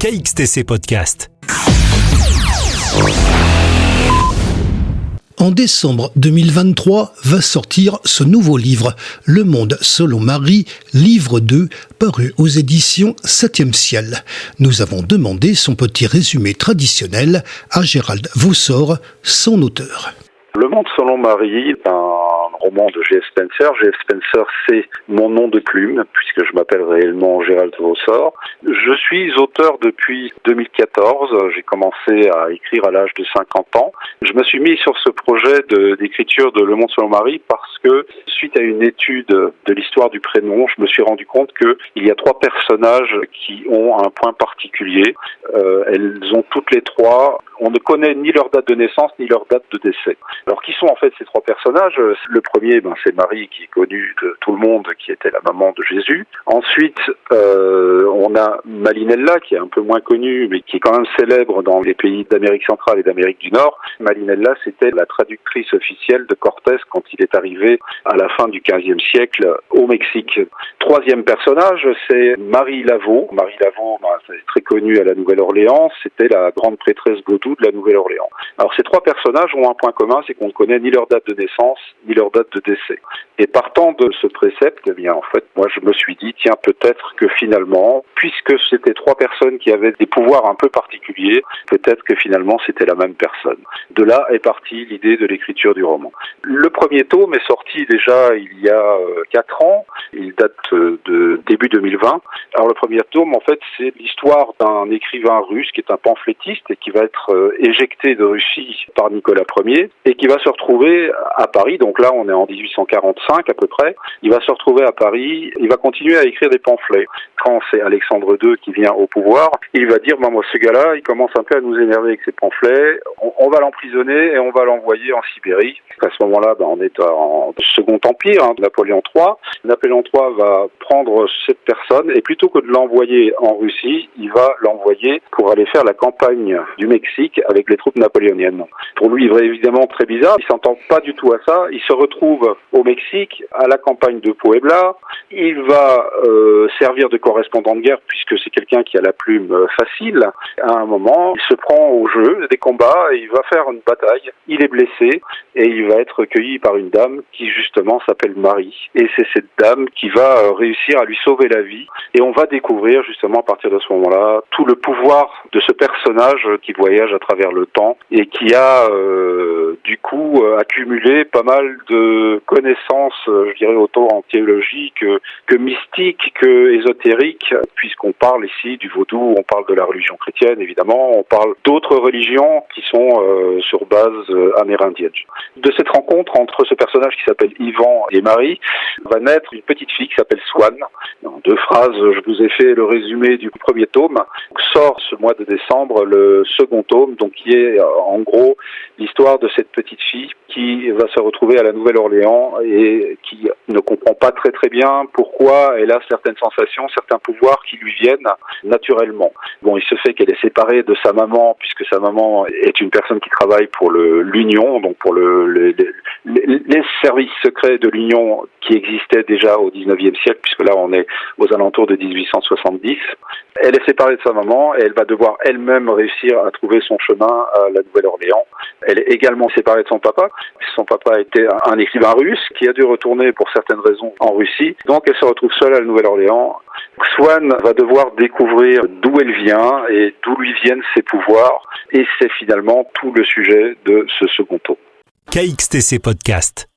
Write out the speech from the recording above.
KXTC Podcast. En décembre 2023 va sortir ce nouveau livre, Le Monde selon Marie, livre 2, paru aux éditions 7e Ciel. Nous avons demandé son petit résumé traditionnel à Gérald Vaussore, son auteur. Le Monde selon Marie est un roman de J.F. Spencer. J.F. Spencer, c'est mon nom de plume, puisque je m'appelle réellement Gérald Vaussore. Je suis auteur depuis 2014. J'ai commencé à écrire à l'âge de 50 ans. Je me suis mis sur ce projet d'écriture de Le Monde selon Marie parce que, suite à une étude de l'histoire du prénom, je me suis rendu compte qu'il y a 3 personnages qui ont un point particulier. Elles ont toutes les 3. On ne connaît ni leur date de naissance, ni leur date de décès. Alors, qui sont en fait ces 3 personnages ? Le premier, c'est Marie, qui est connue de tout le monde, qui était la maman de Jésus. Ensuite, on a Malinella, qui est un peu moins connue, mais qui est quand même célèbre dans les pays d'Amérique centrale et d'Amérique du Nord. Malinella, c'était la traductrice officielle de Cortés quand il est arrivé à la fin du XVe siècle au Mexique. Troisième personnage, c'est Marie Laveau. Marie Laveau, c'est très connue à la Nouvelle-Orléans. C'était la grande prêtresse vaudou de la Nouvelle-Orléans. Alors, ces 3 personnages ont un point commun, c'est qu'on ne connaît ni leur date de naissance, ni leur date de décès. Et partant de ce précepte, eh bien, en fait, moi, je me suis dit, tiens, peut-être que finalement, puisque c'était 3 personnes qui avaient des pouvoirs un peu particuliers, peut-être que finalement, c'était la même personne. De là est partie l'idée de l'écriture du roman. Le premier tome est sorti déjà il y a 4 ans. Il date de début 2020. Alors, le premier tome, en fait, c'est l'histoire d'un écrivain russe qui est un pamphlétiste et qui va être éjecté de Russie par Nicolas Ier et qui va se retrouver à Paris. Donc là, on est en 1845 à peu près. Il va se retrouver à Paris. Il va continuer à écrire des pamphlets. Quand c'est Alexandre II qui vient au pouvoir, il va dire, moi, ce gars-là, il commence un peu à nous énerver avec ses pamphlets. On va l'emprisonner et on va l'envoyer en Sibérie. À ce moment-là, on est en Second Empire, Napoléon III. Napoléon III va prendre cette personne et plutôt que de l'envoyer en Russie, il va l'envoyer pour aller faire la campagne du Mexique avec les troupes napoléoniennes. Pour lui, il est évidemment très bizarre. Il s'entend pas du tout à ça. Il se retrouve au Mexique, à la campagne de Puebla. Il va servir de correspondant de guerre puisque c'est quelqu'un qui a la plume facile. À un moment, il se prend au jeu des combats et il va faire une bataille. Il est blessé et il va être recueilli par une dame qui justement s'appelle Marie. Et c'est cette dame qui va réussir à lui sauver la vie. Et on va découvrir justement à partir de ce moment-là tout le pouvoir de ce personnage qui voyage à travers le temps et qui a du coup accumulé pas mal de connaissances, je dirais autant en théologie que mystique, que ésotérique, puisqu'on parle ici du vaudou, on parle de la religion chrétienne évidemment, on parle d'autres religions qui sont sur base amérindienne. De cette rencontre entre ce personnage qui s'appelle Yvan et Marie va naître une petite fille qui s'appelle Swan. En 2 phrases, je vous ai fait le résumé du premier tome. Sort ce mois de décembre le second tome, donc qui est en gros l'histoire de cette petite fille qui va se retrouver à la Nouvelle-Orléans et qui ne comprend pas très très bien pourquoi elle a certaines sensations, certains pouvoirs qui lui viennent naturellement. Bon, il se fait qu'elle est séparée de sa maman puisque sa maman est une personne qui travaille pour l'Union, donc pour les services secrets de l'Union qui existaient déjà au 19e siècle, puisque là on est aux alentours de 1870. Elle est séparée de sa maman et elle va devoir elle-même réussir à trouver son chemin à la Nouvelle-Orléans. Elle est également séparée de son papa. Son papa était un écrivain russe qui a dû retourner pour certaines raisons en Russie. Donc elle se retrouve seule à la Nouvelle-Orléans. Swan va devoir découvrir d'où elle vient et d'où lui viennent ses pouvoirs. Et c'est finalement tout le sujet de ce second tome. KXTC Podcast.